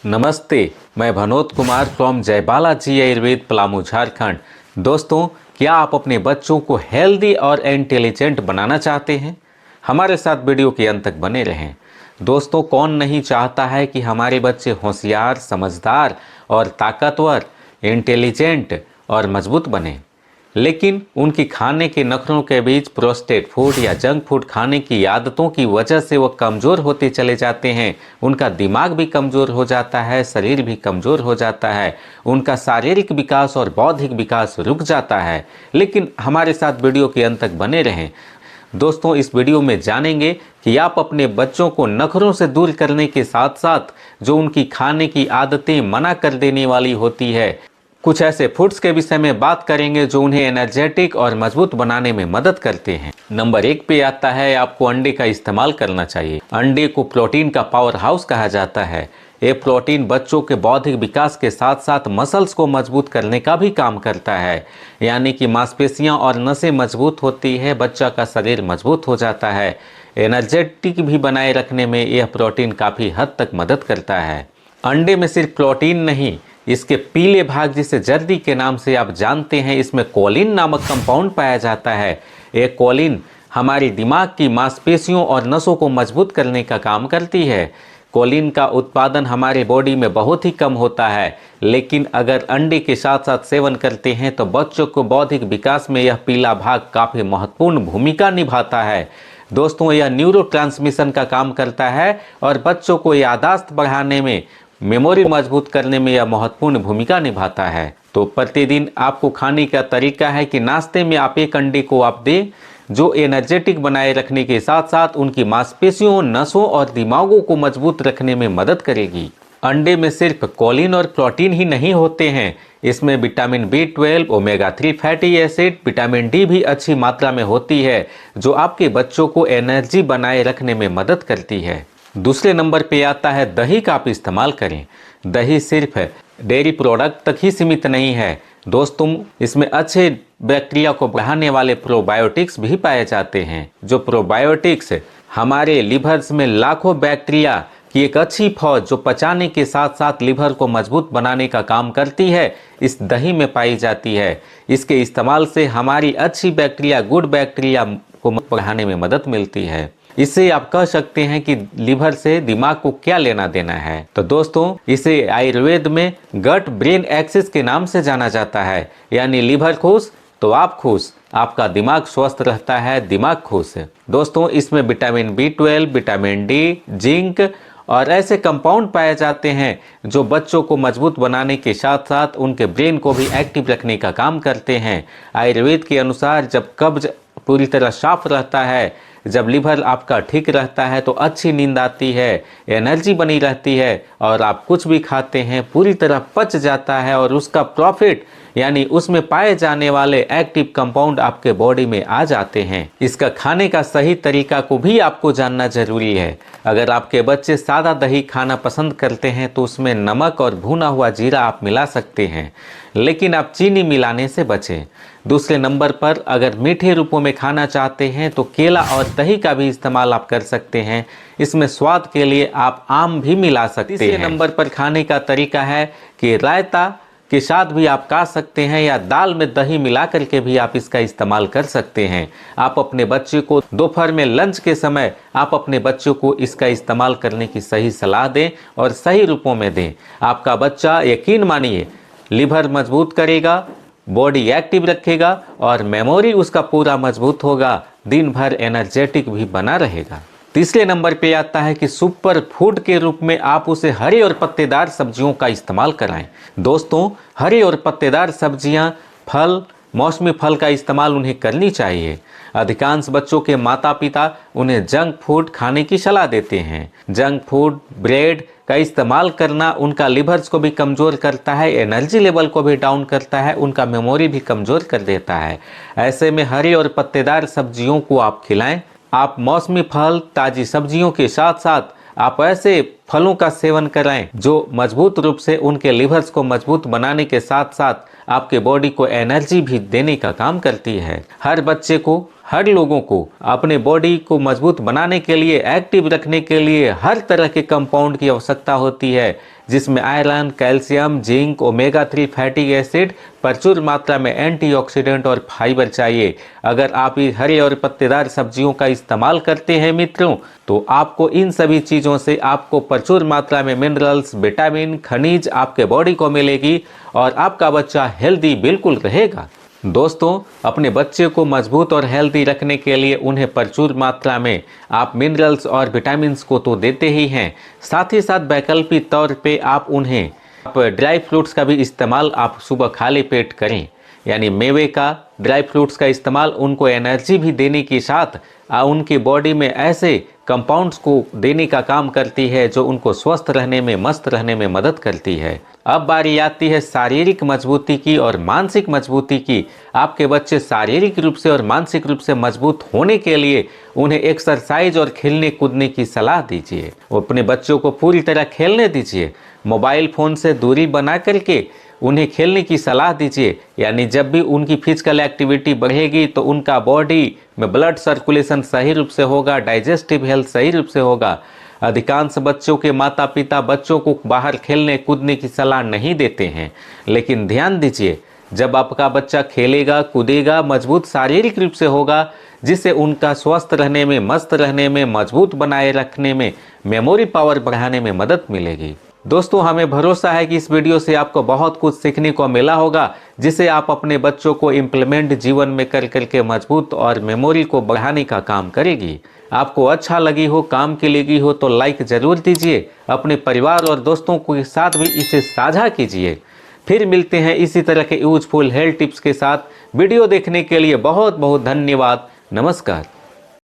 नमस्ते, मैं भनोत कुमार फ्रॉम जय बालाजी आयुर्वेद पलामू झारखंड। दोस्तों, क्या आप अपने बच्चों को हेल्दी और इंटेलिजेंट बनाना चाहते हैं? हमारे साथ वीडियो के अंत तक बने रहें। दोस्तों, कौन नहीं चाहता है कि हमारे बच्चे होशियार, समझदार और ताकतवर, इंटेलिजेंट और मजबूत बने। लेकिन उनकी खाने के नखरों के बीच प्रोसेस्ड फूड या जंक फूड खाने की आदतों की वजह से वो कमज़ोर होते चले जाते हैं। उनका दिमाग भी कमज़ोर हो जाता है, शरीर भी कमज़ोर हो जाता है, उनका शारीरिक विकास और बौद्धिक विकास रुक जाता है। लेकिन हमारे साथ वीडियो के अंत तक बने रहें। दोस्तों, इस वीडियो में जानेंगे कि आप अपने बच्चों को नखरों से दूर करने के साथ साथ जो उनकी खाने की आदतें मना कर देने वाली होती है, कुछ ऐसे फूड्स के विषय में बात करेंगे जो उन्हें एनर्जेटिक और मजबूत बनाने में मदद करते हैं। नंबर 1 पे आता है, आपको अंडे का इस्तेमाल करना चाहिए। अंडे को प्रोटीन का पावर हाउस कहा जाता है। ये प्रोटीन बच्चों के बौद्धिक विकास के साथ साथ मसल्स को मजबूत करने का भी काम करता है, यानी कि मांसपेशियां और नसें मजबूत होती है, बच्चा का शरीर मजबूत हो जाता है। एनर्जेटिक भी बनाए रखने में यह प्रोटीन काफ़ी हद तक मदद करता है। अंडे में सिर्फ प्रोटीन नहीं, इसके पीले भाग जिसे जर्दी के नाम से आप जानते हैं, इसमें कोलिन नामक कंपाउंड पाया जाता है। ये कोलिन हमारी दिमाग की मांसपेशियों और नसों को मजबूत करने का काम करती है। कोलिन का उत्पादन हमारे बॉडी में बहुत ही कम होता है, लेकिन अगर अंडे के साथ साथ सेवन करते हैं तो बच्चों को बौद्धिक विकास में यह पीला भाग काफ़ी महत्वपूर्ण भूमिका निभाता है। दोस्तों, यह न्यूरोट्रांसमिशन का काम करता है और बच्चों को याददाश्त बढ़ाने में, मेमोरी मजबूत करने में यह महत्वपूर्ण भूमिका निभाता है। तो प्रतिदिन आपको खाने का तरीका है कि नाश्ते में आप एक अंडे को आप दें, जो एनर्जेटिक बनाए रखने के साथ साथ उनकी मांसपेशियों, नसों और दिमागों को मजबूत रखने में मदद करेगी। अंडे में सिर्फ कोलिन और प्रोटीन ही नहीं होते हैं, इसमें vitamin B12, omega 3 fatty acid, vitamin D भी अच्छी मात्रा में होती है, जो आपके बच्चों को एनर्जी बनाए रखने में मदद करती है। दूसरे नंबर पे आता है, दही का आप इस्तेमाल करें। दही सिर्फ डेयरी प्रोडक्ट तक ही सीमित नहीं है दोस्तों, इसमें अच्छे बैक्टीरिया को बढ़ाने वाले प्रोबायोटिक्स भी पाए जाते हैं। जो प्रोबायोटिक्स हमारे लिवर्स में लाखों बैक्टीरिया की एक अच्छी फौज जो पचाने के साथ साथ लिवर को मजबूत बनाने का काम करती है, इस दही में पाई जाती है। इसके इस्तेमाल से हमारी अच्छी बैक्टीरिया, गुड बैक्टीरिया को बढ़ाने में मदद मिलती है। इससे आप कह सकते हैं कि लिवर से दिमाग को क्या लेना देना है। तो दोस्तों, इसे आयुर्वेद में गट ब्रेन एक्सिस के नाम से जाना जाता है, यानी लिवर खुश तो आप खुश, आपका दिमाग स्वस्थ रहता है, दिमाग खुश है। दोस्तों, इसमें vitamin B12, vitamin D, zinc और ऐसे कंपाउंड पाए जाते हैं जो बच्चों को मजबूत बनाने के साथ साथ उनके ब्रेन को भी एक्टिव रखने का काम करते हैं। आयुर्वेद के अनुसार जब कब्ज पूरी तरह साफ रहता है, जब लिवर आपका ठीक रहता है तो अच्छी नींद आती है, एनर्जी बनी रहती है और आप कुछ भी खाते हैं पूरी तरह पच जाता है और उसका प्रॉफिट यानी उसमें पाए जाने वाले एक्टिव कंपाउंड आपके बॉडी में आ जाते हैं। इसका खाने का सही तरीका को भी आपको जानना जरूरी है। अगर आपके बच्चे सादा दही खाना पसंद करते हैं तो उसमें नमक और भुना हुआ जीरा आप मिला सकते हैं, लेकिन आप चीनी मिलाने से बचें। दूसरे नंबर पर, अगर मीठे रूपों में खाना चाहते हैं तो केला और दही का भी इस्तेमाल आप कर सकते हैं। इसमें स्वाद के लिए आप आम भी मिला सकते हैं। तीसरे नंबर पर खाने का तरीका है कि रायता के साथ भी आप खा सकते हैं या दाल में दही मिला करके भी आप इसका इस्तेमाल कर सकते हैं। आप अपने बच्चे को दोपहर में लंच के समय आप अपने बच्चों को इसका इस्तेमाल करने की सही सलाह दें और सही रूपों में दें। आपका बच्चा, यकीन मानिए, लिवर मजबूत करेगा, बॉडी एक्टिव रखेगा और मेमोरी उसका पूरा मजबूत होगा, दिन भर एनर्जेटिक भी बना रहेगा। तीसरे नंबर पे आता है कि सुपर फूड के रूप में आप उसे हरी और पत्तेदार सब्जियों का इस्तेमाल कराएं। दोस्तों, हरी और पत्तेदार सब्जियां, फल, मौसमी फल का इस्तेमाल उन्हें करनी चाहिए। अधिकांश बच्चों के माता पिता उन्हें जंक फूड खाने की सलाह देते हैं। जंक फूड, ब्रेड का इस्तेमाल करना उनका लिवर्स को भी कमज़ोर करता है, एनर्जी लेवल को भी डाउन करता है, उनका मेमोरी भी कमज़ोर कर देता है। ऐसे में हरी और पत्तेदार सब्जियों को आप खिलाएं। आप मौसमी फल, ताज़ी सब्जियों के साथ साथ आप ऐसे फलों का सेवन कराएं जो मजबूत रूप से उनके लिवर्स को मजबूत बनाने के साथ साथ आपके बॉडी को एनर्जी भी देने का काम करती है। हर बच्चे को, हर लोगों को अपने बॉडी को मजबूत बनाने के लिए, एक्टिव रखने के लिए हर तरह के कंपाउंड की आवश्यकता होती है। जिसमें iron, calcium, zinc, omega 3 fatty acid, प्रचुर मात्रा में एंटीऑक्सीडेंट और फाइबर चाहिए। अगर आप ये हरे और पत्तेदार सब्जियों का इस्तेमाल करते हैं मित्रों, तो आपको इन सभी चीज़ों से आपको प्रचुर मात्रा में मिनरल्स, विटामिन, खनिज आपके बॉडी को मिलेगी और आपका बच्चा हेल्दी बिल्कुल रहेगा। दोस्तों, अपने बच्चे को मजबूत और हेल्दी रखने के लिए उन्हें प्रचुर मात्रा में आप मिनरल्स और विटामिन्स को तो देते ही हैं, साथ ही साथ वैकल्पिक तौर पे आप उन्हें ड्राई फ्रूट्स का भी इस्तेमाल आप सुबह खाली पेट करें। यानी मेवे का, ड्राई फ्रूट्स का इस्तेमाल उनको एनर्जी भी देने के साथ उनकी बॉडी में ऐसे कंपाउंड्स को देने का काम करती है जो उनको स्वस्थ रहने में, मस्त रहने में मदद करती है। अब बारी आती है शारीरिक मजबूती की और मानसिक मजबूती की। आपके बच्चे शारीरिक रूप से और मानसिक रूप से मजबूत होने के लिए उन्हें एक्सरसाइज और खेलने कूदने की सलाह दीजिए। अपने बच्चों को पूरी तरह खेलने दीजिए। मोबाइल फ़ोन से दूरी बना करके उन्हें खेलने की सलाह दीजिए। यानी जब भी उनकी फिजिकल एक्टिविटी बढ़ेगी तो उनका बॉडी में ब्लड सर्कुलेशन सही रूप से होगा, डाइजेस्टिव हेल्थ सही रूप से होगा। अधिकांश बच्चों के माता पिता बच्चों को बाहर खेलने कूदने की सलाह नहीं देते हैं, लेकिन ध्यान दीजिए, जब आपका बच्चा खेलेगा कूदेगा, मजबूत शारीरिक रूप से होगा, जिससे उनका स्वस्थ रहने में, मस्त रहने में, मजबूत बनाए रखने में, मेमोरी पावर बढ़ाने में मदद मिलेगी। दोस्तों, हमें भरोसा है कि इस वीडियो से आपको बहुत कुछ सीखने को मिला होगा, जिसे आप अपने बच्चों को इम्प्लीमेंट जीवन में कर करके मजबूत और मेमोरी को बढ़ाने का काम करेगी। आपको अच्छा लगी हो, काम की लगी हो तो लाइक ज़रूर दीजिए। अपने परिवार और दोस्तों के साथ भी इसे साझा कीजिए। फिर मिलते हैं इसी तरह के यूजफुल हेल्थ टिप्स के साथ। वीडियो देखने के लिए बहुत बहुत धन्यवाद। नमस्कार।